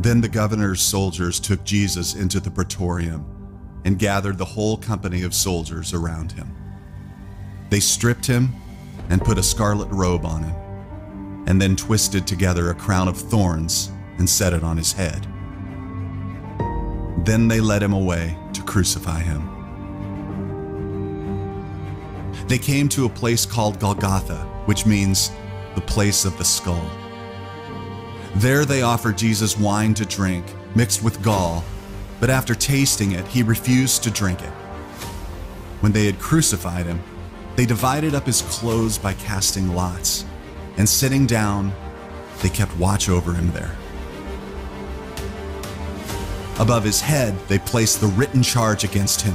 Then the governor's soldiers took Jesus into the praetorium and gathered the whole company of soldiers around him. They stripped him and put a scarlet robe on him, and then twisted together a crown of thorns and set it on his head. Then they led him away to crucify him. They came to a place called Golgotha, which means the place of the skull. There they offered Jesus wine to drink, mixed with gall, but after tasting it, he refused to drink it. When they had crucified him, they divided up his clothes by casting lots, and sitting down, they kept watch over him there. Above his head, they placed the written charge against him: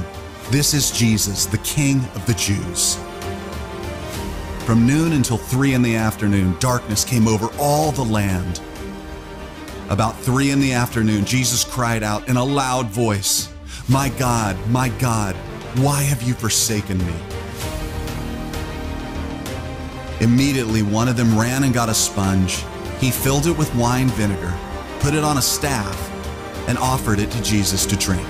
"This is Jesus, the King of the Jews." From noon until 3 in the afternoon, darkness came over all the land. About 3 in the afternoon, Jesus cried out in a loud voice, my God, why have you forsaken me?" Immediately, one of them ran and got a sponge. He filled it with wine vinegar, put it on a staff, and offered it to Jesus to drink.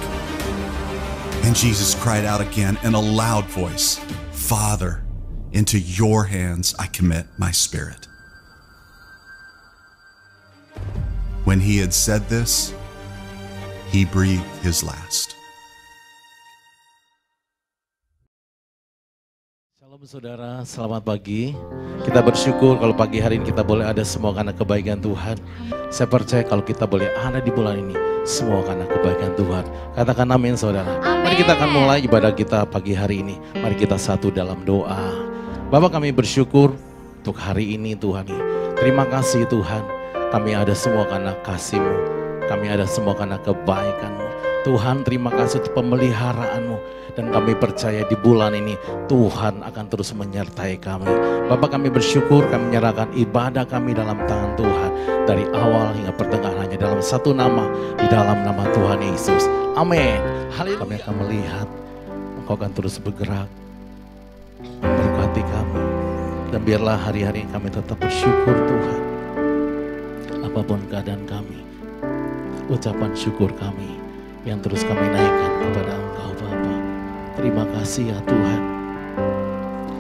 And Jesus cried out again in a loud voice, "Father, into your hands I commit my spirit." When he had said this, he breathed his last. Shalom saudara, selamat pagi. Kita bersyukur kalau pagi hari ini kita boleh ada semua karena kebaikan Tuhan. Saya percaya kalau kita boleh ada di bulan ini, semua karena kebaikan Tuhan. Katakan amin saudara. Amin. Mari kita akan mulai ibadah kita pagi hari ini. Mari kita satu dalam doa. Bapa, kami bersyukur untuk hari ini Tuhan. Terima kasih Tuhan. Kami ada semua karena kasih-Mu. Kami ada semua karena kebaikan-Mu. Tuhan, terima kasih untuk pemeliharaan-Mu. Dan kami percaya di bulan ini Tuhan akan terus menyertai kami. Bapak, kami bersyukur, kami menyerahkan ibadah kami dalam tangan Tuhan. Dari awal hingga pertengahan hanya dalam satu nama, di dalam nama Tuhan Yesus. Amin. Haleluya. Kami akan melihat Engkau akan terus bergerak, memberkati kami. Dan biarlah hari-hari kami tetap bersyukur Tuhan. Apapun keadaan kami, ucapan syukur kami yang terus kami naikkan kepada Engkau Bapa. Terima kasih ya Tuhan.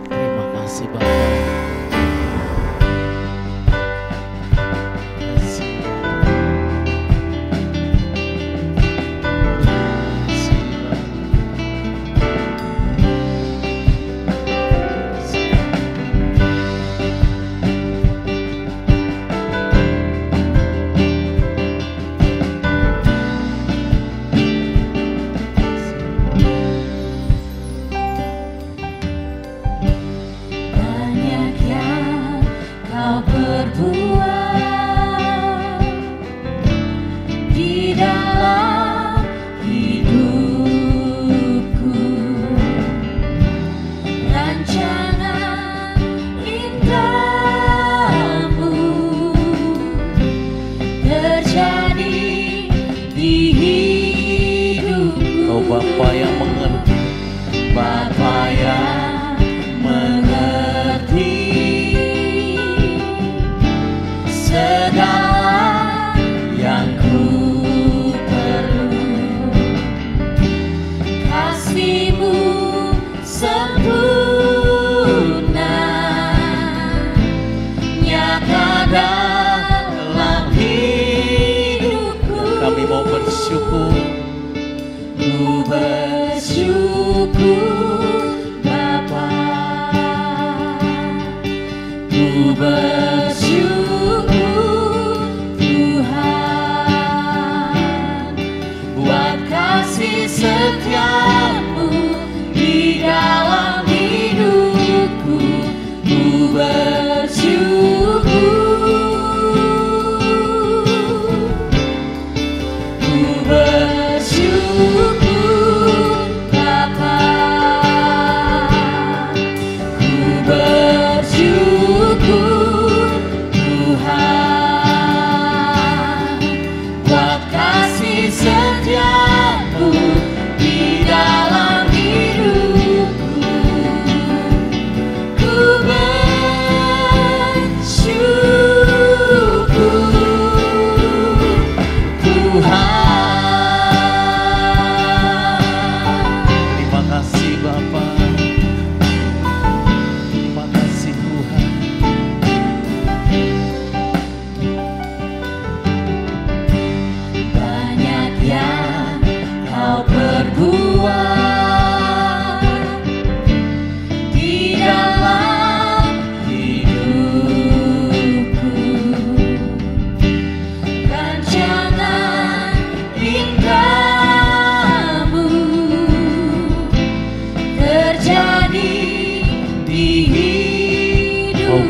Terima kasih Bapa. Ku bersyukur Bapa.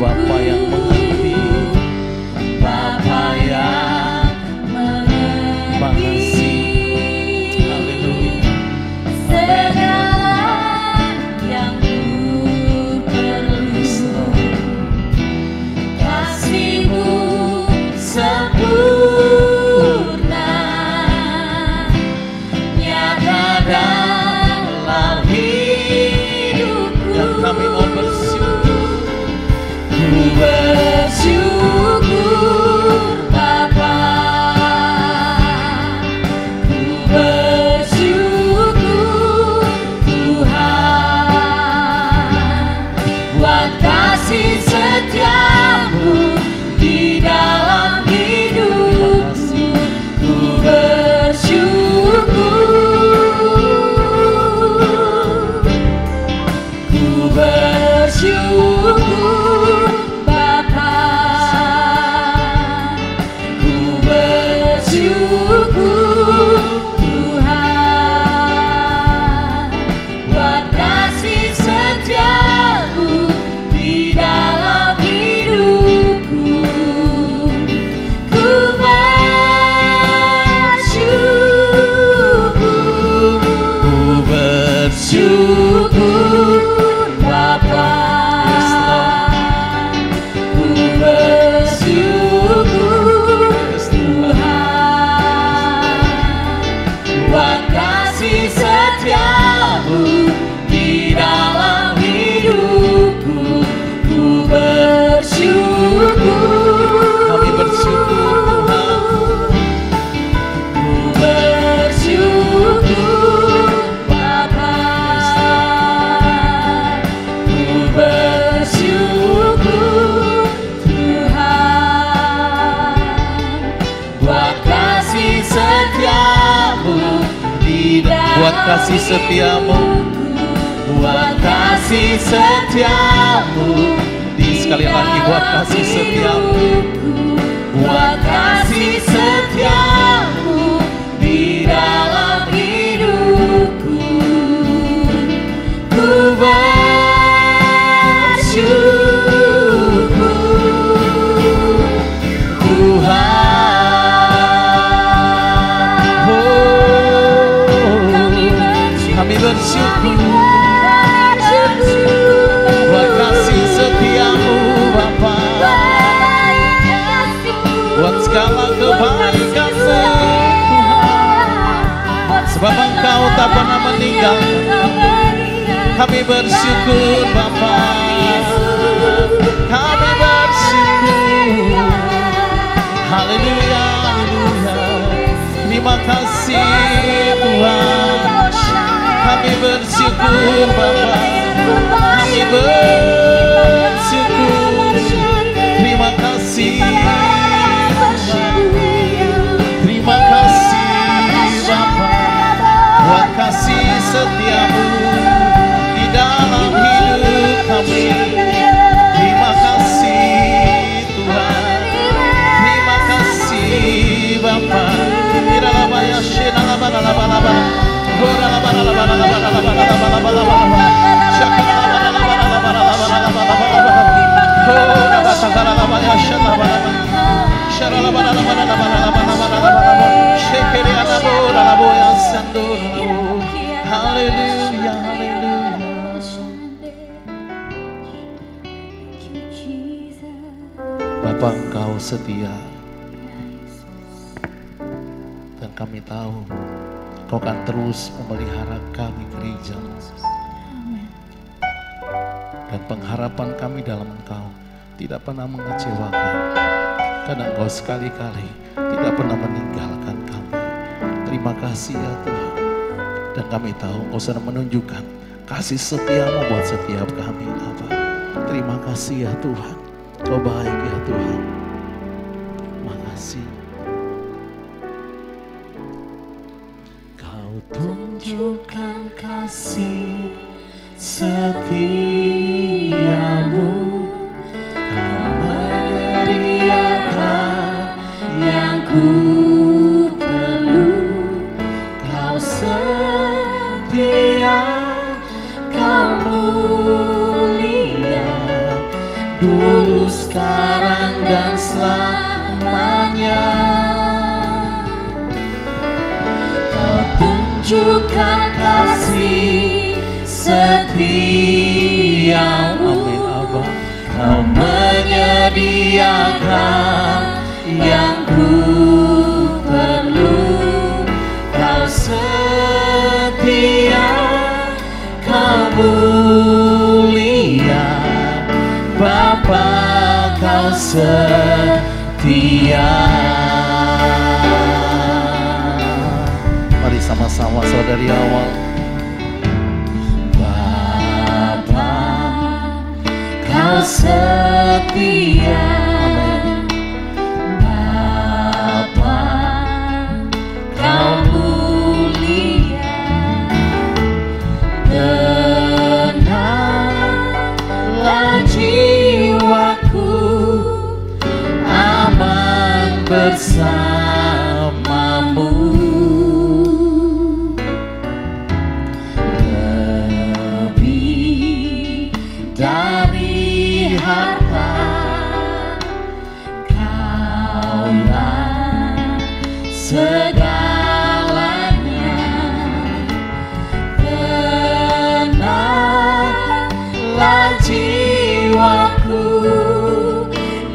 Bapa yang mengerti, Bapa yang mengerti haleluya. segala yang ku perlu. Kasih-Mu sempurna, nyata dalam hidupku. Dan kami mau bersyukur, Ku bersyukur Bapa, ku bersyukur Tuhan, buat kasih setia-Mu di dalam hidupku. Ku bersyukur Bapa, ku bersyukur Tuhan, buat kasih setia-Mu di dalam hidupku. Ku bersyukur Bapa, ku bersyukur Tuhan, buat kasih setia-Mu di dalam hidupku. Ku bersyukur, kami bersyukur Tuhan. ku bersyukur Bapa, ku bersyukur Tuhan, buat kasih setia-Mu di dalam Buat kasih setia-Mu, buat kasih setia-Mu di sekali lagi buat kasih setia-Mu, buat kasih setia-Mu di dalam hidupku. Ku bersyukur Tuhan, kami bersyukur buat kasih setia-Mu Bapa, buat segala kebaikan Tuhan, sebab Engkau tak pernah meninggalkan kami. Kami bersyukur Bapa, kami bersyukur. Haleluya, haleluya. Terima kasih Tuhan. Kami bersyukur Bapa, kami bersyukur. Terima kasih Tuhan. Terima kasih Bapa, buat kasih setia-Mu di dalam hidup kami. Terima kasih Tuhan. Terima kasih Bapa. Iralabaya shenalabalabala. Haleluya, haleluya. Bapa, Engkau setia, dan kami tahu Kau akan terus memelihara kami gereja, dan pengharapan kami dalam Engkau tidak pernah mengecewakan, karena Engkau sekali-kali tidak pernah meninggalkan kami. Terima kasih ya Tuhan, dan kami tahu Engkau sedang menunjukkan kasih setia-Mu buat setiap kami Bapa. Terima kasih ya Tuhan, Kau baik ya Tuhan. Terima kasih. Tunjukkan kasih setia-Mu, Kau menyediakan yang ku perlu. Kau setia, Kau mulia dulu, sekarang, dan selamanya. Kau tunjukkan kasih setiamu. Amin, Abba. Kau menyediakan yang ku perlu. Kau setia, kau mulia, Bapa, kau setia. Mari sama-sama saudari awal. Bapa, kau setia. Bapa, kau mulia. Tenanglah jiwaku, aman bersamamu. Lebih dari harta, Kaulah segalanya. Tenanglah jiwaku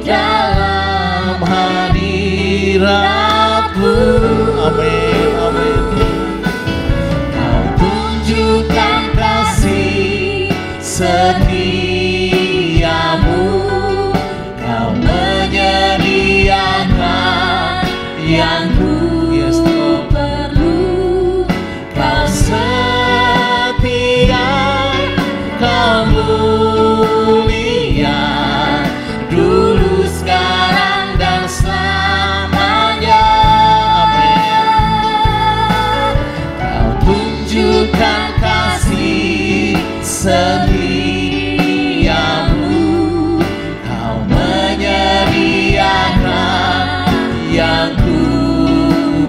dalam hadirat-Mu. Amin, amin. Kau tunjukkan kasih setiamu. Kau menyediakan yang ku perlu. Kau setia, kau mulia, dulu, sekarang, dan selamanya. Kau tunjukkan kasih setiamu. Kau menyediakan yang ku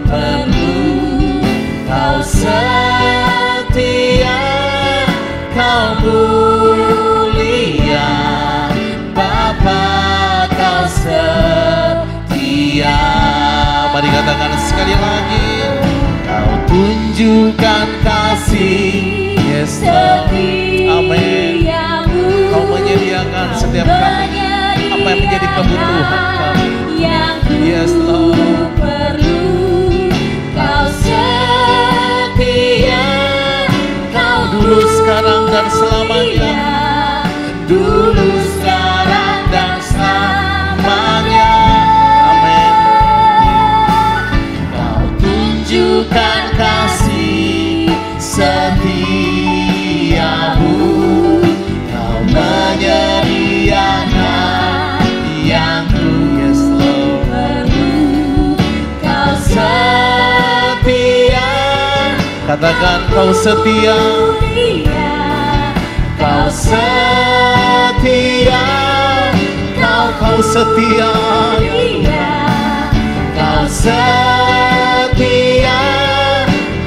perlu. Kau setia, kau mulia, Bapa, kau setia. Mari katakan sekali lagi. Kau tunjukkan kasih Yes, Lord. Amin. setiamu. Kau menyediakan setiap kami apa yang menjadi kebutuhan kami. Yes, Lord. Perlu. Kau setia, kau Dulu, sekarang, dan selamanya. dulu, sekarang, dan selamanya. Amin. Kau tunjukkan kasih setiamu. Kau menyediakan yang ku perlu. Kau setia, Katakan kau setia. mulia. Kau setia. Kau setia. Mulia. Kau setia.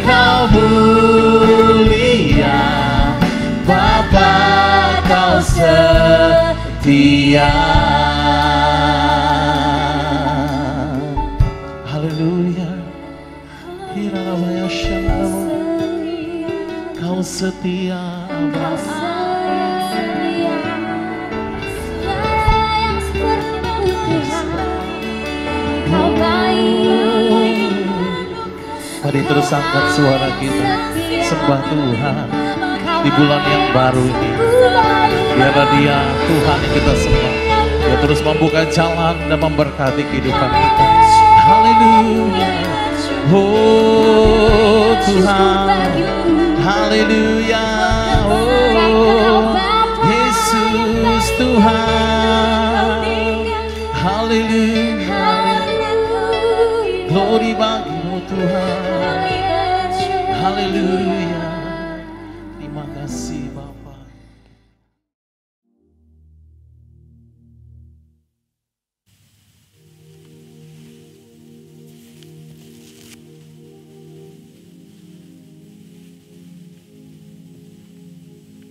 Kau mulia. Bapa, kau setia. Haleluya. Hiralabaya shandamu. Kau setia. Kau setia, sayang seperti Tuhan. Kau baik. Mari terus angkat suara kita, sembah Tuhan di bulan yang baru ini. Biarlah Dia Tuhan yang kita sembah. Dia terus membuka jalan dan memberkati kehidupan kita. Haleluya. Oh Tuhan. Haleluya. Oh Yesus Tuhan. Haleluya. Glory bagi-Mu Tuhan. Haleluya. Terima kasih Bapa.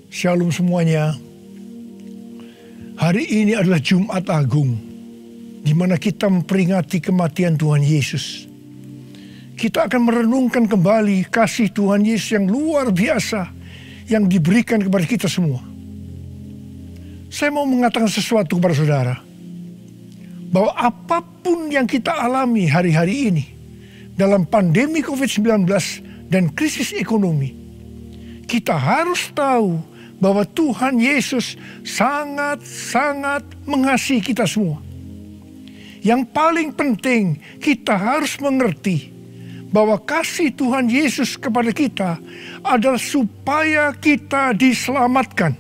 Shalom semuanya. Hari ini adalah Jumat Agung, di mana kita memperingati kematian Tuhan Yesus. Kita akan merenungkan kembali kasih Tuhan Yesus yang luar biasa yang diberikan kepada kita semua. Saya mau mengatakan sesuatu kepada saudara, bahwa apapun yang kita alami hari-hari ini dalam pandemi COVID-19 dan krisis ekonomi, kita harus tahu bahwa Tuhan Yesus sangat-sangat mengasihi kita semua. Yang paling penting, kita harus mengerti bahwa kasih Tuhan Yesus kepada kita adalah supaya kita diselamatkan.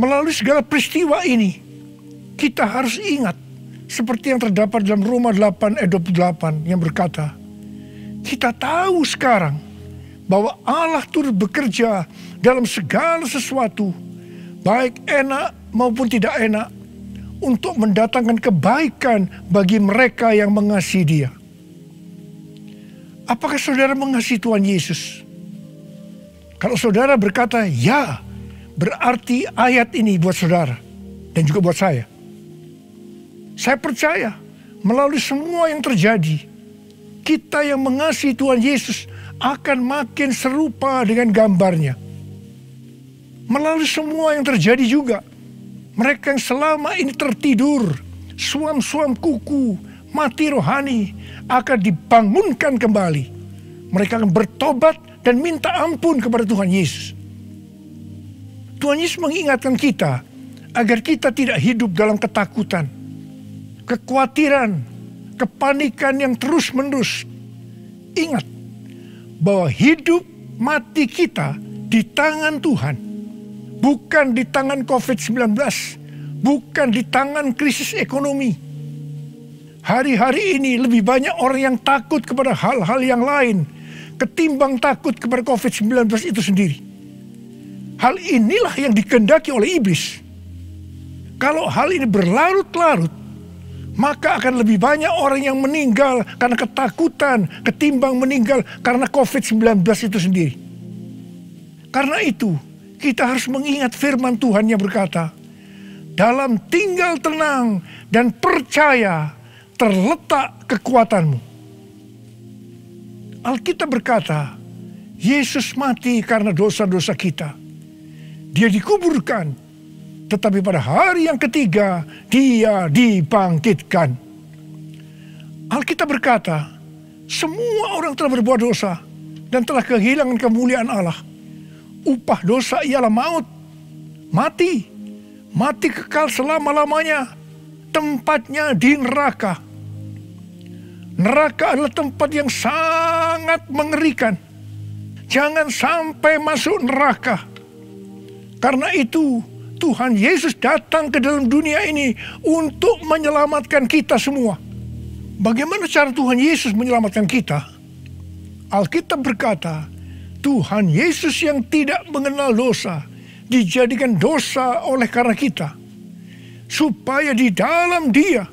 Melalui segala peristiwa ini, kita harus ingat seperti yang terdapat dalam Roma 8 ayat 28 yang berkata, kita tahu sekarang bahwa Allah turut bekerja dalam segala sesuatu, baik enak maupun tidak enak, untuk mendatangkan kebaikan bagi mereka yang mengasihi Dia. Apakah saudara mengasihi Tuhan Yesus? Kalau saudara berkata ya, berarti ayat ini buat saudara dan juga buat saya. Saya percaya melalui semua yang terjadi, kita yang mengasihi Tuhan Yesus akan makin serupa dengan gambarnya. Melalui semua yang terjadi juga, mereka yang selama ini tertidur, suam-suam kuku, mati rohani, akan dibangunkan kembali. Mereka akan bertobat dan minta ampun kepada Tuhan Yesus. Tuhan Yesus mengingatkan kita agar kita tidak hidup dalam ketakutan, kekhawatiran, kepanikan yang terus-menerus. Ingat bahwa hidup mati kita di tangan Tuhan, bukan di tangan COVID-19, bukan di tangan krisis ekonomi. Hari-hari ini lebih banyak orang yang takut kepada hal-hal yang lain ketimbang takut kepada COVID-19 itu sendiri. Hal inilah yang dikehendaki oleh iblis. Kalau hal ini berlarut-larut, maka akan lebih banyak orang yang meninggal karena ketakutan ketimbang meninggal karena COVID-19 itu sendiri. Karena itu, kita harus mengingat firman Tuhan yang berkata, dalam tinggal tenang dan percaya terletak kekuatanmu. Alkitab berkata, Yesus mati karena dosa-dosa kita. Dia dikuburkan, tetapi pada hari yang ketiga, Dia dibangkitkan. Alkitab berkata, semua orang telah berbuat dosa dan telah kehilangan kemuliaan Allah. Upah dosa ialah maut, mati kekal selama-lamanya, tempatnya di neraka. Neraka adalah tempat yang sangat mengerikan. Jangan sampai masuk neraka. Karena itu, Tuhan Yesus datang ke dalam dunia ini untuk menyelamatkan kita semua. Bagaimana cara Tuhan Yesus menyelamatkan kita? Alkitab berkata, Tuhan Yesus yang tidak mengenal dosa dijadikan dosa oleh karena kita, supaya di dalam Dia,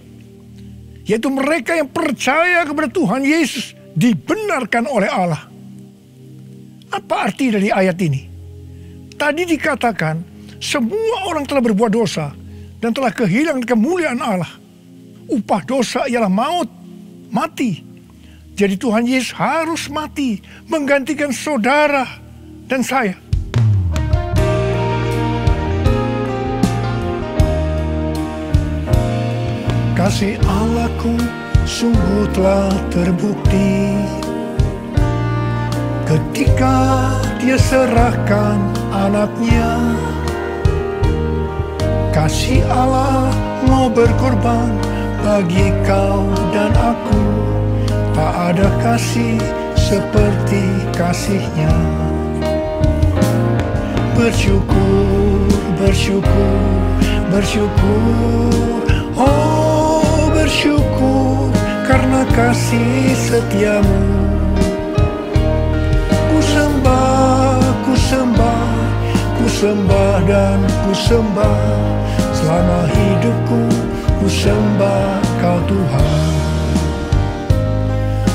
yaitu mereka yang percaya kepada Tuhan Yesus, dibenarkan oleh Allah. Apa arti dari ayat ini? Tadi dikatakan, semua orang telah berbuat dosa dan telah kehilangan kemuliaan Allah. Upah dosa ialah maut, mati. Jadi Tuhan Yesus harus mati, menggantikan saudara dan saya. Kasih Allahku sungguh telah terbukti ketika Dia serahkan anaknya. Kasih Allah mau berkorban bagi kau dan aku. Tak ada kasih seperti kasih-Nya. Bersyukur, bersyukur, bersyukur. Oh, bersyukur karena kasih setiamu. Ku sembah, ku sembah, ku sembah dan ku sembah. Selama hidupku ku sembah kau Tuhan.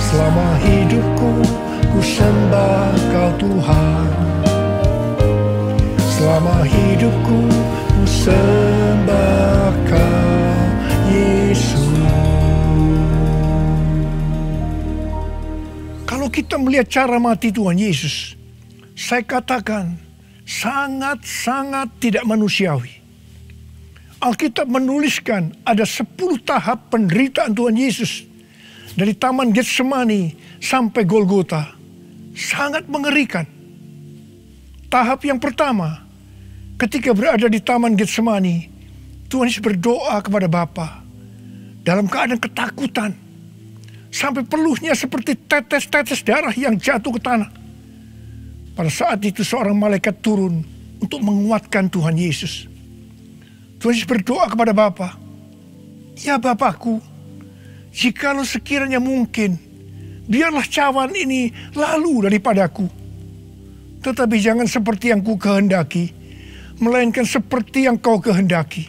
Selama hidupku ku sembah kau Tuhan. Selama hidupku ku sembah Kau, Yesus. Kalau kita melihat cara mati Tuhan Yesus, saya katakan sangat-sangat tidak manusiawi. Alkitab menuliskan ada 10 tahap penderitaan Tuhan Yesus. Dari Taman Getsemani sampai Golgota. Sangat mengerikan. Tahap yang pertama, ketika berada di Taman Getsemani, Tuhan Yesus berdoa kepada Bapa dalam keadaan ketakutan. Sampai peluhnya seperti tetes-tetes darah yang jatuh ke tanah. Pada saat itu seorang malaikat turun untuk menguatkan Tuhan Yesus. Tuhan Yesus berdoa kepada Bapa, "Ya Bapakku, jikalau sekiranya mungkin, biarlah cawan ini lalu daripadaku. Tetapi jangan seperti yang ku kehendaki, melainkan seperti yang Kau kehendaki."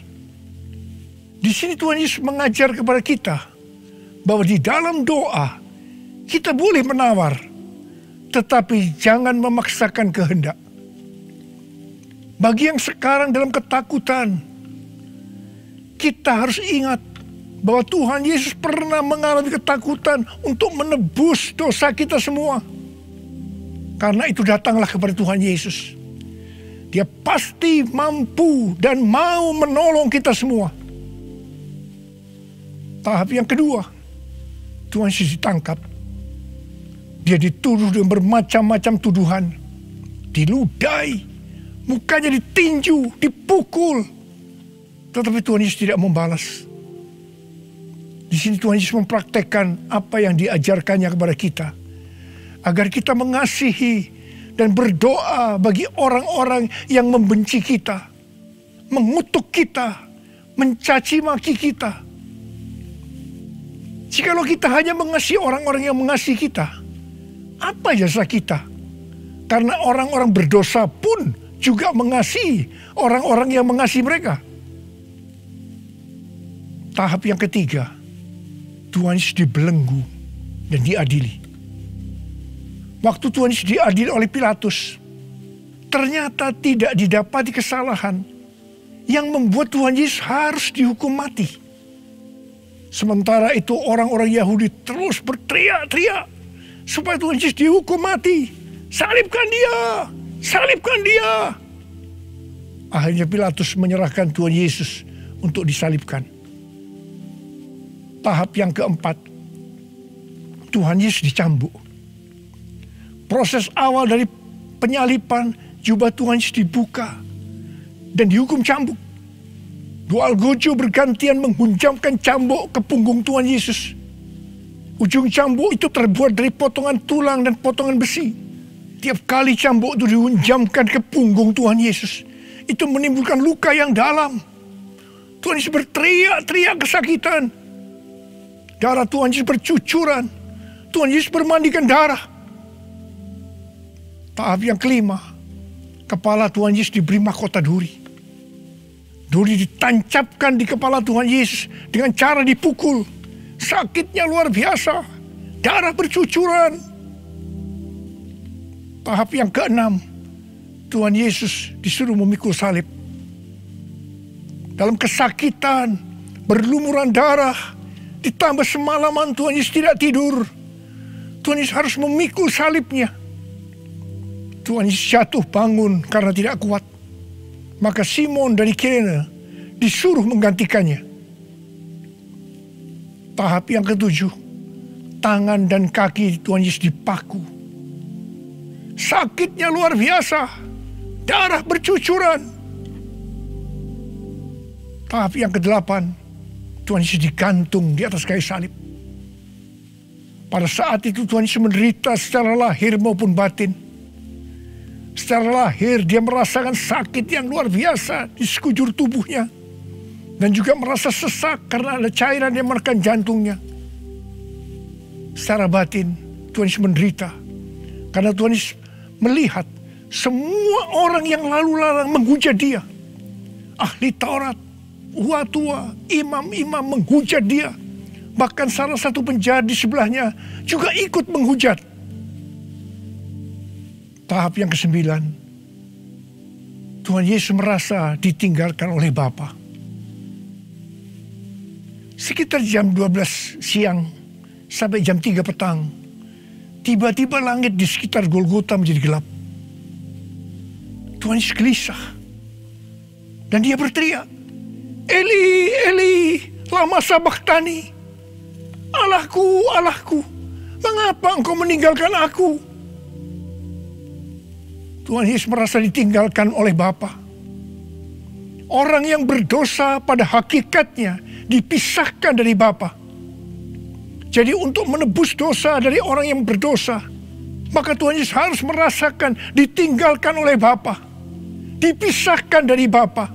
Di sini Tuhan Yesus mengajar kepada kita bahwa di dalam doa kita boleh menawar, tetapi jangan memaksakan kehendak. Bagi yang sekarang dalam ketakutan, kita harus ingat bahwa Tuhan Yesus pernah mengalami ketakutan untuk menebus dosa kita semua. Karena itu datanglah kepada Tuhan Yesus. Dia pasti mampu dan mau menolong kita semua. Tahap yang kedua, Tuhan Yesus ditangkap. Dia dituduh dengan bermacam-macam tuduhan. Diludahi, mukanya ditinju, dipukul. Tetapi Tuhan Yesus tidak membalas. Di sini Tuhan Yesus mempraktekkan apa yang diajarkannya kepada kita. Agar kita mengasihi dan berdoa bagi orang-orang yang membenci kita. Mengutuk kita, mencaci maki kita. Jikalau kita hanya mengasihi orang-orang yang mengasihi kita, apa jasa kita? Karena orang-orang berdosa pun juga mengasihi orang-orang yang mengasihi mereka. Tahap yang ketiga, Tuhan Yesus dibelenggu dan diadili. Waktu Tuhan Yesus diadili oleh Pilatus, ternyata tidak didapati kesalahan yang membuat Tuhan Yesus harus dihukum mati. Sementara itu orang-orang Yahudi terus berteriak-teriak supaya Tuhan Yesus dihukum mati. Salibkan dia! Salibkan dia! Akhirnya Pilatus menyerahkan Tuhan Yesus untuk disalibkan. Tahap yang keempat, Tuhan Yesus dicambuk. Proses awal dari penyaliban, jubah Tuhan Yesus dibuka dan dihukum cambuk. Dua algojo bergantian menghunjamkan cambuk ke punggung Tuhan Yesus. Ujung cambuk itu terbuat dari potongan tulang dan potongan besi. Tiap kali cambuk itu dihunjamkan ke punggung Tuhan Yesus, itu menimbulkan luka yang dalam. Tuhan Yesus berteriak-teriak kesakitan. Darah Tuhan Yesus bercucuran. Tuhan Yesus bermandikan darah. Tahap yang kelima, kepala Tuhan Yesus diberi mahkota duri. Duri ditancapkan di kepala Tuhan Yesus dengan cara dipukul. Sakitnya luar biasa. Darah bercucuran. Tahap yang keenam, Tuhan Yesus disuruh memikul salib. Dalam kesakitan, berlumuran darah, ditambah semalaman Tuhan Yesus tidak tidur. Tuhan Yesus harus memikul salibnya. Tuhan Yesus jatuh bangun karena tidak kuat. Maka Simon dari Kirene disuruh menggantikannya. Tahap yang ketujuh, tangan dan kaki Tuhan Yesus dipaku. Sakitnya luar biasa, darah bercucuran. Tahap yang kedelapan, Tuhan Yesus digantung di atas kayu salib. Pada saat itu Tuhan Yesus menderita secara lahir maupun batin. Secara lahir dia merasakan sakit yang luar biasa di sekujur tubuhnya. Dan juga merasa sesak karena ada cairan yang menekan jantungnya. Secara batin Tuhan Yesus menderita. Karena Tuhan Yesus melihat semua orang yang lalu lalang menghujat dia. Ahli Taurat, tua-tua, imam-imam menghujat dia. Bahkan salah satu penjahat di sebelahnya juga ikut menghujat. Tahap yang ke-9, Tuhan Yesus merasa ditinggalkan oleh Bapa. Sekitar jam 12 siang sampai jam 3 petang, tiba-tiba langit di sekitar Golgota menjadi gelap. Tuhan Yesus gelisah. Dan dia berteriak, Eli, Eli, lama sabachthani. Allahku, Allahku, mengapa engkau meninggalkan aku? Tuhan Yesus merasa ditinggalkan oleh Bapa. Orang yang berdosa pada hakikatnya dipisahkan dari Bapa. Jadi untuk menebus dosa dari orang yang berdosa, maka Tuhan Yesus harus merasakan ditinggalkan oleh Bapa, dipisahkan dari Bapa.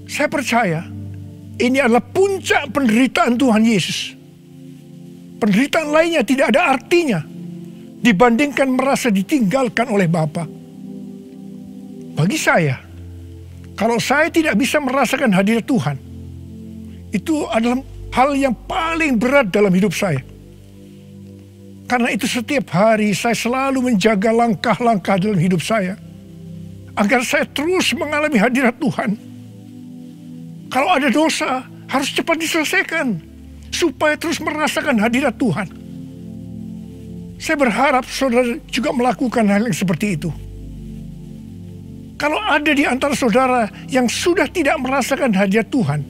Saya percaya ini adalah puncak penderitaan Tuhan Yesus. Penderitaan lainnya tidak ada artinya dibandingkan merasa ditinggalkan oleh Bapa. Bagi saya, kalau saya tidak bisa merasakan hadirat Tuhan, itu adalah hal yang paling berat dalam hidup saya. Karena itu setiap hari saya selalu menjaga langkah-langkah dalam hidup saya, agar saya terus mengalami hadirat Tuhan. Kalau ada dosa, harus cepat diselesaikan, supaya terus merasakan hadirat Tuhan. Saya berharap saudara juga melakukan hal yang seperti itu. Kalau ada di antara saudara yang sudah tidak merasakan hadirat Tuhan,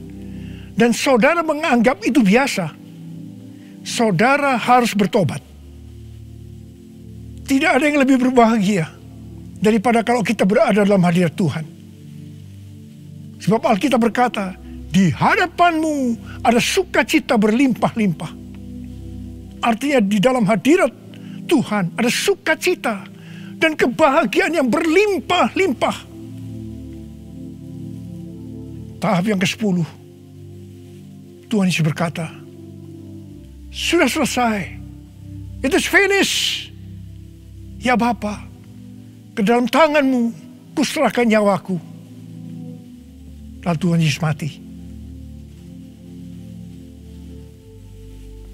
dan saudara menganggap itu biasa, saudara harus bertobat. Tidak ada yang lebih berbahagia daripada kalau kita berada dalam hadirat Tuhan. Sebab Alkitab berkata, di hadapanmu ada sukacita berlimpah-limpah. Artinya di dalam hadirat Tuhan ada sukacita dan kebahagiaan yang berlimpah-limpah. Tahap yang ke-10, Tuhan Yesus berkata, sudah selesai. It is finished. Ya Bapa, ke dalam tanganmu kuserahkan nyawaku. Lalu Tuhan Yesus mati.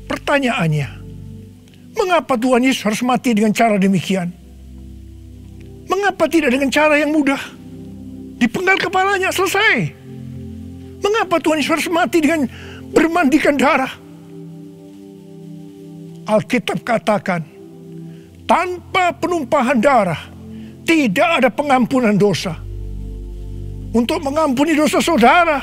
Pertanyaannya, mengapa Tuhan Yesus harus mati dengan cara demikian? Mengapa tidak dengan cara yang mudah? Dipenggal kepalanya, selesai. Mengapa Tuhan Yesus harus mati dengan bermandikan darah? Alkitab katakan, tanpa penumpahan darah tidak ada pengampunan dosa. Untuk mengampuni dosa saudara,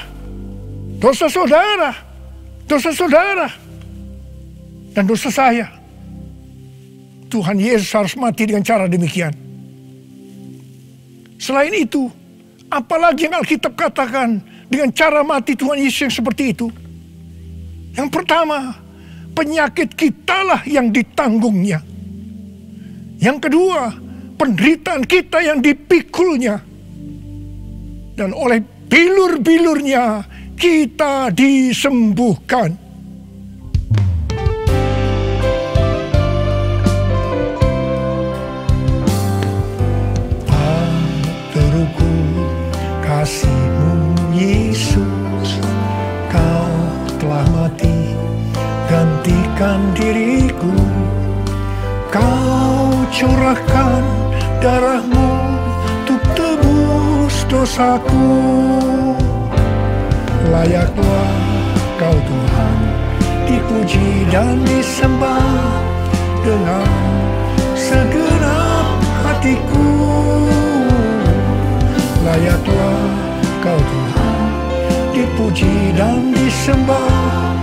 dan dosa saya, Tuhan Yesus harus mati dengan cara demikian. Selain itu, apalagi yang Alkitab katakan dengan cara mati Tuhan Yesus yang seperti itu? Yang pertama, penyakit kitalah yang ditanggungnya. Yang kedua, penderitaan kita yang dipikulnya. Dan oleh bilur-bilurnya kita disembuhkan. Teruku kasih-Mu Yesus, Kau telah mati gantikan diriku. Kau curahkan darah-Mu untuk tebus dosaku. Layaklah Kau Tuhan dipuji dan disembah dengan segenap hatiku. Layaklah Kau Tuhan dipuji dan disembah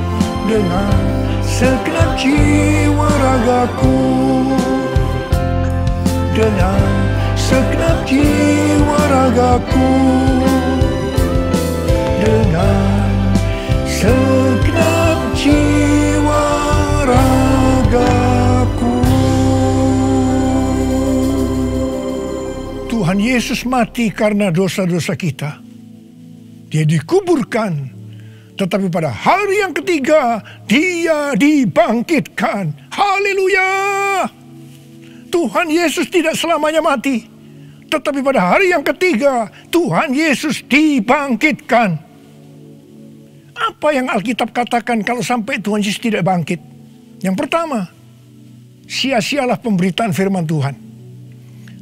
dengan segenap jiwa ragaku. Dengan segenap jiwa ragaku. Dengan segenap jiwa ragaku. Tuhan Yesus mati karena dosa-dosa kita. Dia dikuburkan, tetapi pada hari yang ketiga Dia dibangkitkan. Haleluya! Tuhan Yesus tidak selamanya mati, tetapi pada hari yang ketiga Tuhan Yesus dibangkitkan. Apa yang Alkitab katakan kalau sampai Tuhan Yesus tidak bangkit? Yang pertama, sia-sialah pemberitaan firman Tuhan.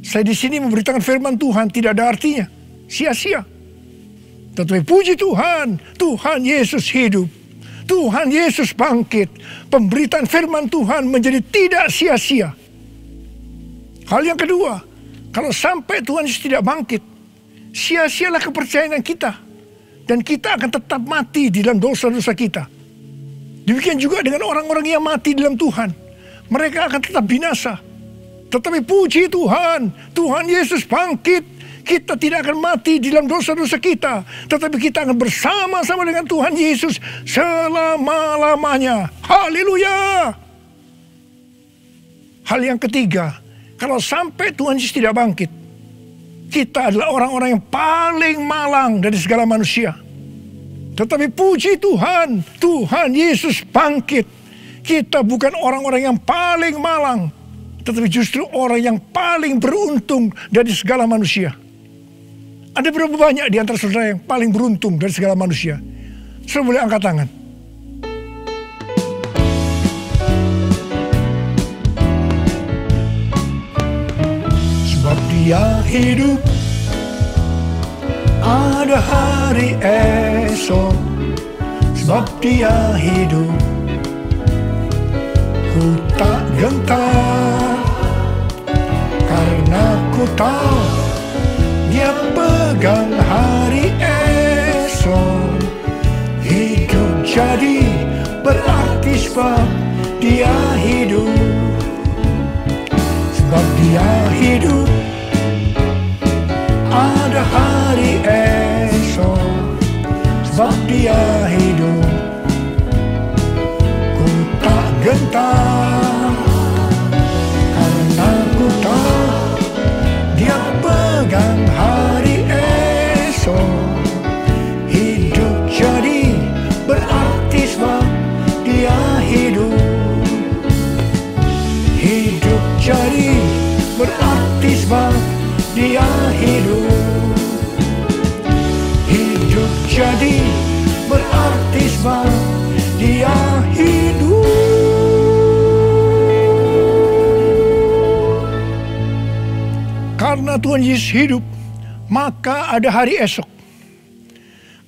Saya di sini memberitakan firman Tuhan tidak ada artinya, sia-sia. Tetapi puji Tuhan, Tuhan Yesus hidup. Tuhan Yesus bangkit. Pemberitaan firman Tuhan menjadi tidak sia-sia. Hal yang kedua, kalau sampai Tuhan Yesus tidak bangkit, sia-sialah kepercayaan kita. Dan kita akan tetap mati di dalam dosa-dosa kita. Demikian juga dengan orang-orang yang mati dalam Tuhan. Mereka akan tetap binasa. Tetapi puji Tuhan, Tuhan Yesus bangkit. Kita tidak akan mati di dalam dosa-dosa kita. Tetapi kita akan bersama-sama dengan Tuhan Yesus selama-lamanya. Haleluya! Hal yang ketiga, kalau sampai Tuhan Yesus tidak bangkit, kita adalah orang-orang yang paling malang dari segala manusia. Tetapi puji Tuhan, Tuhan Yesus bangkit. Kita bukan orang-orang yang paling malang, tetapi justru orang yang paling beruntung dari segala manusia. Ada berapa banyak di antara saudara yang paling beruntung dari segala manusia? Saudara boleh angkat tangan. Sebab Dia hidup, ada hari esok. Sebab Dia hidup, ku tak gentar, karena ku tahu Dia pegang hari esok. Hidup jadi berarti sebab Dia hidup. Sebab Dia hidup, ada hari esok. Sebab Dia hidup, ku tak gentar, karena ku tahu Dia pegang hari esok. Hidup jadi berarti sebab Dia hidup. Hidup jadi berarti sebab Dia hidup. Hidup jadi berarti sebab Dia hidup. Karena Tuhan Yesus hidup, maka ada hari esok.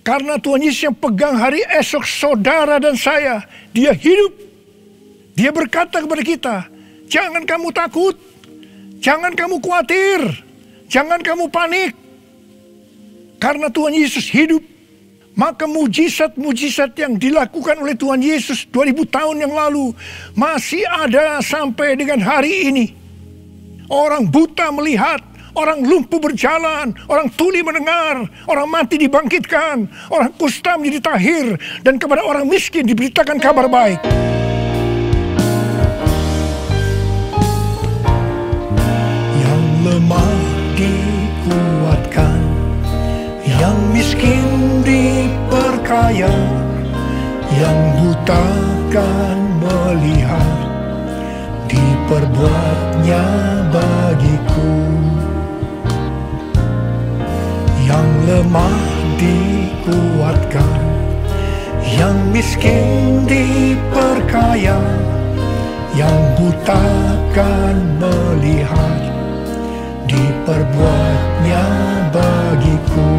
Karena Tuhan Yesus yang pegang hari esok saudara dan saya, Dia hidup. Dia berkata kepada kita, jangan kamu takut, jangan kamu khawatir, jangan kamu panik. Karena Tuhan Yesus hidup, maka mujizat-mujizat yang dilakukan oleh Tuhan Yesus 2000 tahun yang lalu masih ada sampai dengan hari ini. Orang buta melihat, orang lumpuh berjalan, orang tuli mendengar, orang mati dibangkitkan, orang kusta menjadi tahir, dan kepada orang miskin diberitakan kabar baik. Yang lemah dikuatkan, yang miskin diperkaya, yang buta kan melihat, diperbuatnya bagiku. Yang lemah dikuatkan, yang miskin diperkaya, yang buta kan melihat, diperbuatnya bagiku.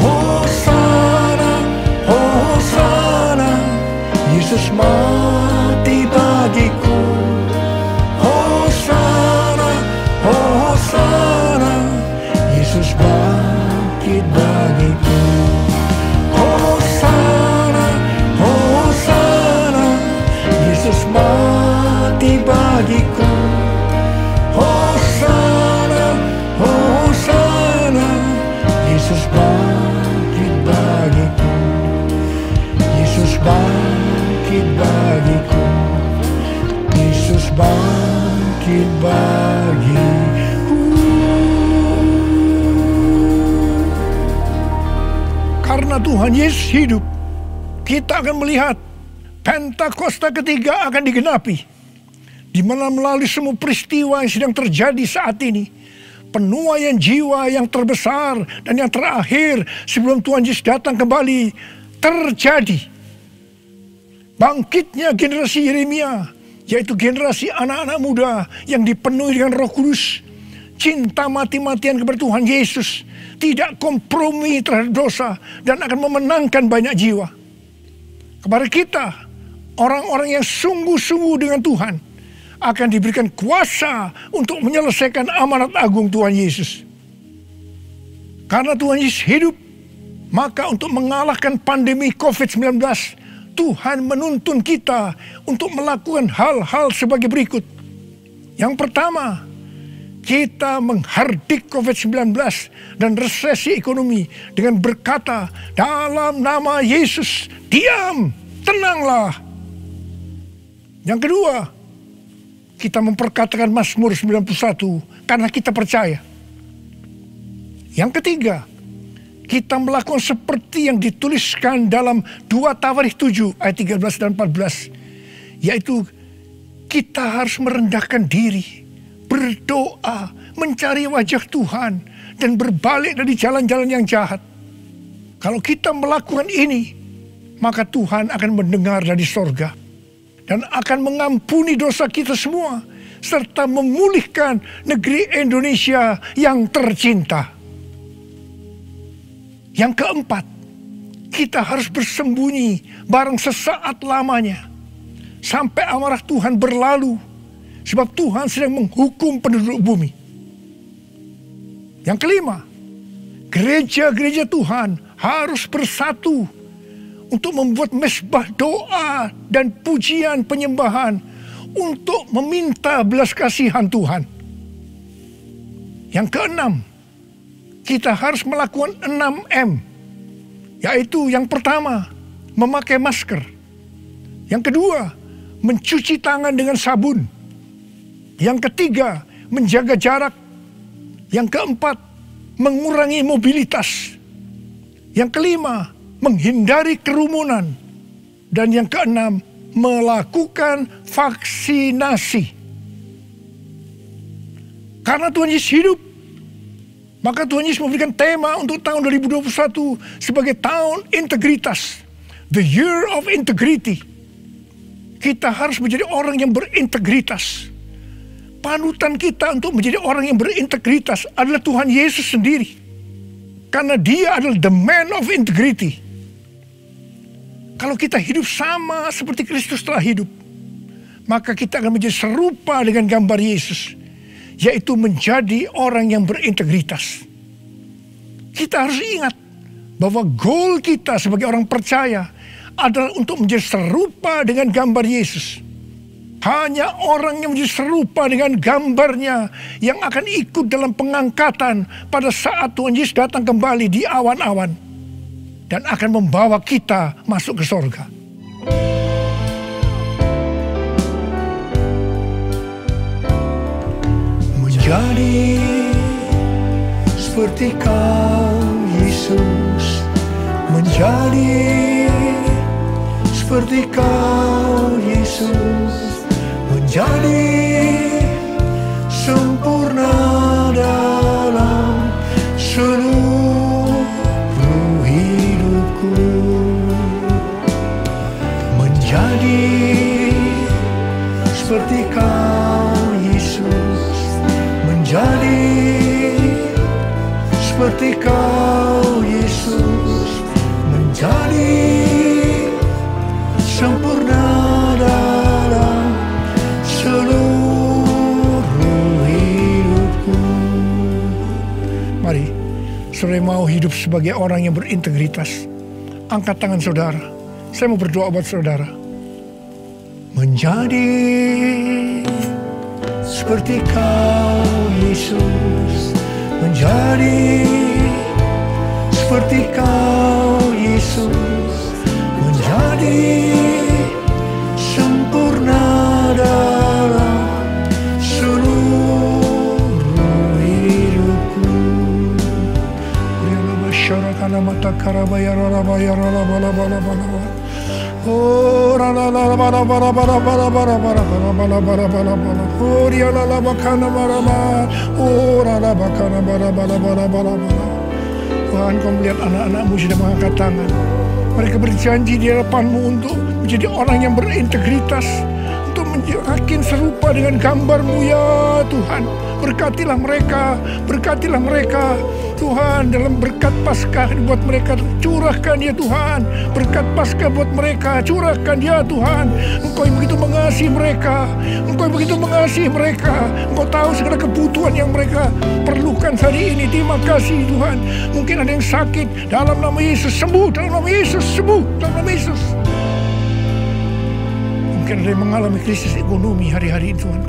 Hosana, Hosana, Yesus mati bagiku. Hosana, Hosana, Yesus bangkit bagiku. Hosana, Hosana, Yesus mati bagiku. Hosana, Hosana, Yesus bangkit bagiku. Yesus bangkit bagiku. Yesus bangkit bagiku. Karena Tuhan Yesus hidup, kita akan melihat Pentakosta ketiga akan digenapi, di mana melalui semua peristiwa yang sedang terjadi saat ini, penuaian jiwa yang terbesar dan yang terakhir sebelum Tuhan Yesus datang kembali terjadi. Bangkitnya generasi Yeremia yaitu generasi anak-anak muda yang dipenuhi dengan Roh Kudus, cinta mati-matian kepada Tuhan Yesus, tidak kompromi terhadap dosa, dan akan memenangkan banyak jiwa. Kepada kita, orang-orang yang sungguh-sungguh dengan Tuhan, akan diberikan kuasa untuk menyelesaikan amanat agung Tuhan Yesus. Karena Tuhan Yesus hidup, maka untuk mengalahkan pandemi COVID-19, Tuhan menuntun kita untuk melakukan hal-hal sebagai berikut. Yang pertama, kita menghardik COVID-19 dan resesi ekonomi dengan berkata, dalam nama Yesus, diam, tenanglah. Yang kedua, kita memperkatakan Mazmur 91 karena kita percaya. Yang ketiga, kita melakukan seperti yang dituliskan dalam 2 Tawarikh 7 ayat 13 dan 14. Yaitu kita harus merendahkan diri, berdoa, mencari wajah Tuhan, dan berbalik dari jalan-jalan yang jahat. Kalau kita melakukan ini, maka Tuhan akan mendengar dari sorga dan akan mengampuni dosa kita semua, serta memulihkan negeri Indonesia yang tercinta. Yang keempat, kita harus bersembunyi barang sesaat lamanya sampai amarah Tuhan berlalu, sebab Tuhan sedang menghukum penduduk bumi. Yang kelima, gereja-gereja Tuhan harus bersatu untuk membuat mezbah doa dan pujian penyembahan untuk meminta belas kasihan Tuhan. Yang keenam, kita harus melakukan 6M, yaitu yang pertama, memakai masker. Yang kedua, mencuci tangan dengan sabun. Yang ketiga, menjaga jarak. Yang keempat, mengurangi mobilitas. Yang kelima, menghindari kerumunan. Dan yang keenam, melakukan vaksinasi. Karena Tuhan Yesus hidup, maka Tuhan Yesus memberikan tema untuk tahun 2021 sebagai tahun integritas. The year of integrity. Kita harus menjadi orang yang berintegritas. Panutan kita untuk menjadi orang yang berintegritas adalah Tuhan Yesus sendiri. Karena dia adalah the man of integrity. Kalau kita hidup sama seperti Kristus telah hidup, maka kita akan menjadi serupa dengan gambar Yesus, yaitu menjadi orang yang berintegritas. Kita harus ingat bahwa goal kita sebagai orang percaya adalah untuk menjadi serupa dengan gambar Yesus. Hanya orang yang menjadi serupa dengan gambarnya yang akan ikut dalam pengangkatan pada saat Tuhan Yesus datang kembali di awan-awan dan akan membawa kita masuk ke sorga. Menjadi seperti Kau Yesus, menjadi seperti Kau Yesus, menjadi sempurna dalam seluruh hidupku, menjadi seperti Kau Yesus, menjadi seperti Kau Yesus, menjadi sempurna dalam seluruh hidupku. Mari, saudara mau hidup sebagai orang yang berintegritas, angkat tangan saudara. Saya mau berdoa buat saudara. Menjadi seperti Kau Yesus, menjadi seperti Kau Yesus, menjadi sempurna dalam seluruh hidupku. Syaratan mata karabaya ralabaya ralabalabalabalabala. Oh ralabalabalabalabalabalabalabalabalabalabala. Oh rialalabakana barabala. Oh ralabakana barabalabalabalabalabala. Tuhan, Kau melihat anak-anak-Mu sudah mengangkat tangan. Mereka berjanji di hadapan-Mu untuk menjadi orang yang berintegritas, untuk makin serupa dengan gambar-Mu ya Tuhan. Berkatilah mereka Tuhan, dalam berkat Paskah buat mereka, curahkan ya Tuhan. Berkat Paskah buat mereka, curahkan ya Tuhan. Engkau yang begitu mengasihi mereka, Engkau tahu segala kebutuhan yang mereka perlukan hari ini. Terima kasih Tuhan. Mungkin ada yang sakit, dalam nama Yesus sembuh, dalam nama Yesus sembuh, dalam nama Yesus. Mungkin ada yang mengalami krisis ekonomi hari-hari ini, Tuhan.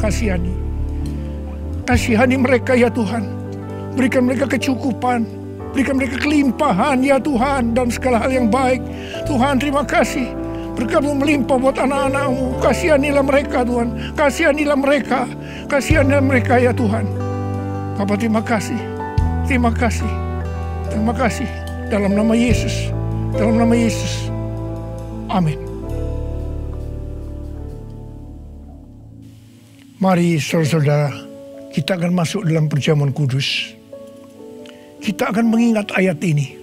Kasihani mereka ya Tuhan. Berikan mereka kecukupan, berikan mereka kelimpahan ya Tuhan, dan segala hal yang baik. Tuhan, terima kasih. Berkat-Mu melimpah buat anak-anak-Mu. Kasihanilah mereka Tuhan, kasihanilah mereka ya Tuhan. Bapa, terima kasih. Dalam nama Yesus, amin. Mari saudara-saudara, kita akan masuk dalam perjamuan kudus. Kita akan mengingat ayat ini.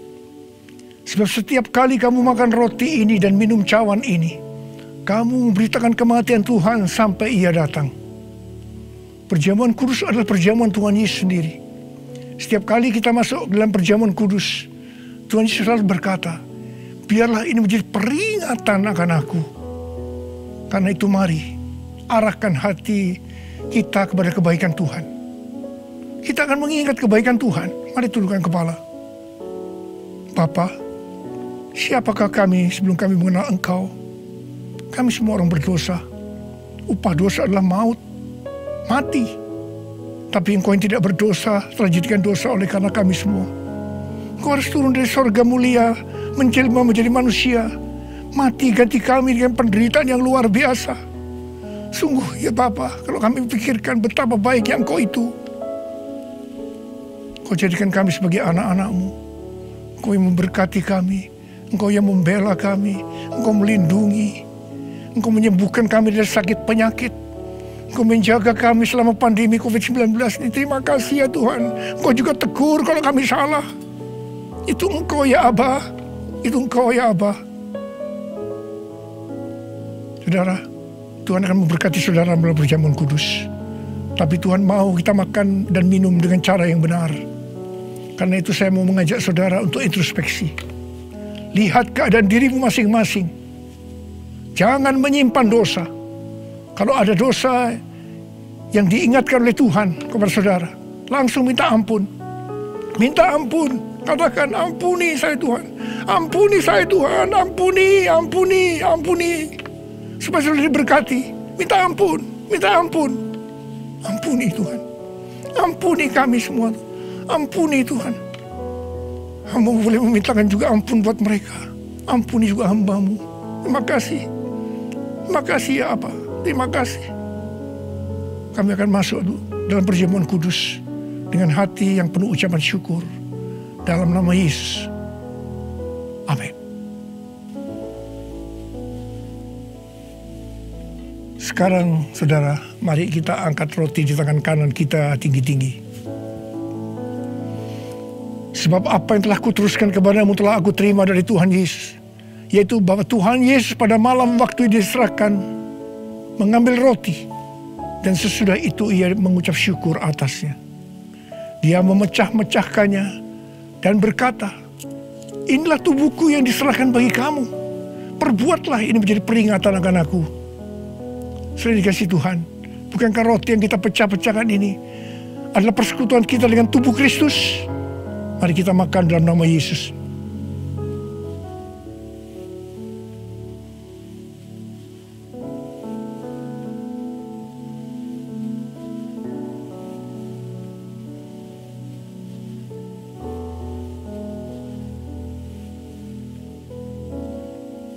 Sebab setiap kali kamu makan roti ini dan minum cawan ini, kamu memberitakan kematian Tuhan sampai Ia datang. Perjamuan kudus adalah perjamuan Tuhan Yesus sendiri. Setiap kali kita masuk dalam perjamuan kudus, Tuhan Yesus selalu berkata, biarlah ini menjadi peringatan akan aku. Karena itu mari, arahkan hati kita kepada kebaikan Tuhan. Kita akan mengingat kebaikan Tuhan. Mari tundukkan kepala. Bapa, siapakah kami sebelum kami mengenal Engkau? Kami semua orang berdosa. Upah dosa adalah maut, mati. Tapi Engkau yang tidak berdosa telah dijadikan dosa oleh karena kami semua. Engkau harus turun dari sorga mulia, menjelma menjadi manusia, mati ganti kami dengan penderitaan yang luar biasa. Sungguh ya Bapa, kalau kami pikirkan betapa baiknya Engkau itu. Engkau jadikan kami sebagai anak-anak-Mu. Engkau yang memberkati kami, Engkau yang membela kami, Engkau melindungi, Engkau menyembuhkan kami dari sakit penyakit, Engkau menjaga kami selama pandemi COVID-19 ini. Terima kasih ya Tuhan. Engkau juga tegur kalau kami salah. Itu Engkau ya Abah, itu Engkau ya Abah. Saudara, Tuhan akan memberkati saudara melalui perjamuan kudus. Tapi Tuhan mau kita makan dan minum dengan cara yang benar. Karena itu saya mau mengajak saudara untuk introspeksi. Lihat keadaan dirimu masing-masing. Jangan menyimpan dosa. Kalau ada dosa yang diingatkan oleh Tuhan kepada saudara, langsung minta ampun. Minta ampun. Katakan, ampuni saya Tuhan. Ampuni saya Tuhan. Ampuni. Supaya saudara diberkati. Minta ampun. Ampuni Tuhan. Ampuni kami semua. Ampuni Tuhan. Hamba boleh memintakan juga ampun buat mereka. Ampuni juga hamba-Mu. Terima kasih. Terima kasih ya Abah. Terima kasih. Kami akan masuk dalam perjamuan kudus dengan hati yang penuh ucapan syukur. Dalam nama Yesus. Amin. Sekarang saudara, mari kita angkat roti di tangan kanan kita tinggi-tinggi. Sebab apa yang telah kuteruskan kepadamu telah aku terima dari Tuhan Yesus. Yaitu bahwa Tuhan Yesus pada malam waktu diserahkan mengambil roti. Dan sesudah itu ia mengucap syukur atasnya. Dia memecah-mecahkannya dan berkata, inilah tubuhku yang diserahkan bagi kamu. Perbuatlah ini menjadi peringatan akan aku. Sudah dikasih Tuhan. Bukankah roti yang kita pecah-pecahkan ini adalah persekutuan kita dengan tubuh Kristus? Mari kita makan dalam nama Yesus.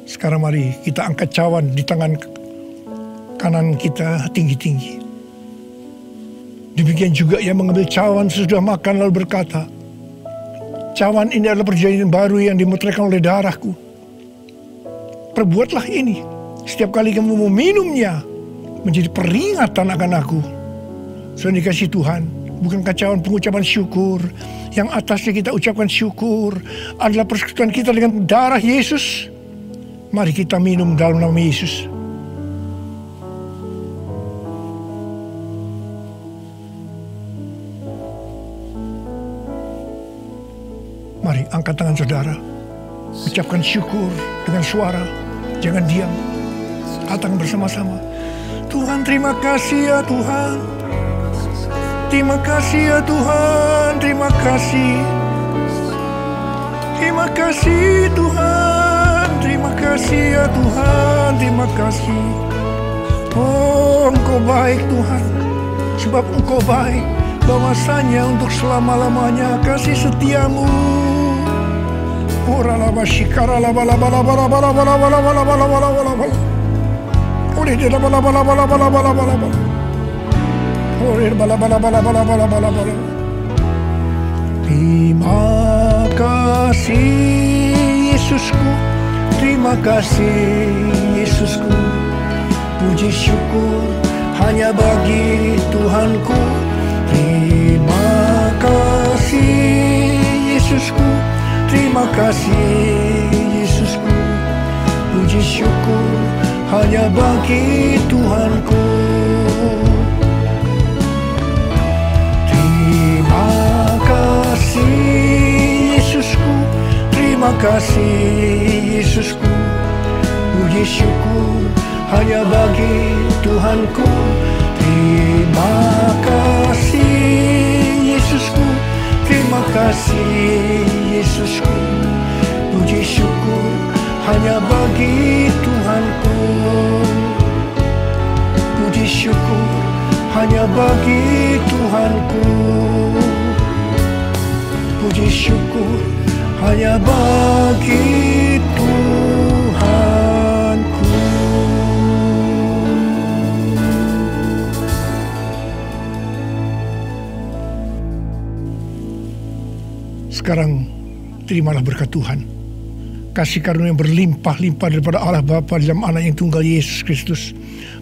Sekarang mari kita angkat cawan di tangan kanan kita tinggi-tinggi. Demikian juga ia mengambil cawan sesudah makan lalu berkata, cawan ini adalah perjanjian baru yang dimeteraikan oleh darahku. Perbuatlah ini setiap kali kamu meminumnya menjadi peringatan akan aku. Sudah dikasih Tuhan. Bukankah cawan pengucapan syukur yang atasnya kita ucapkan syukur adalah persekutuan kita dengan darah Yesus? Mari kita minum dalam nama Yesus. Mari angkat tangan saudara. Ucapkan syukur dengan suara. Jangan diam. Katakan bersama-sama. Tuhan, terima kasih ya Tuhan. Terima kasih ya Tuhan. Terima kasih. Terima kasih Tuhan. Terima kasih ya Tuhan. Terima kasih. Oh, Engkau baik Tuhan. Sebab Engkau baik. Bahwasanya untuk selama-lamanya kasih setiamu. Ora laba shikara laba laba laba laba laba laba laba laba laba laba laba. Ore de laba laba laba laba laba laba laba. Ore laba laba laba laba laba laba laba. Terima kasih Yesusku. Terima kasih Yesusku. Puji syukur hanya bagi Tuhanku. Terima kasih Yesusku. Terima kasih Yesusku. Puji syukur hanya bagi Tuhanku. Terima kasih Yesusku. Terima kasih Yesusku. Puji syukur hanya bagi Tuhanku. Terima kasih Yesusku. Terima kasih Yesusku. Puji syukur hanya bagi Tuhanku. Puji syukur hanya bagi Tuhanku. Puji syukur hanya bagi Tuhanku. Sekarang terimalah berkat Tuhan. Kasih karunia yang berlimpah-limpah daripada Allah Bapa dalam Anak yang tunggal Yesus Kristus.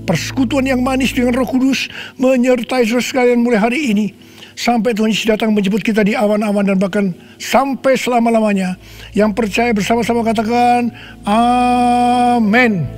Persekutuan yang manis dengan Roh Kudus menyertai saudara sekalian mulai hari ini. Sampai Tuhan Yesus datang menjemput kita di awan-awan dan bahkan sampai selama-lamanya. Yang percaya bersama-sama katakan amin.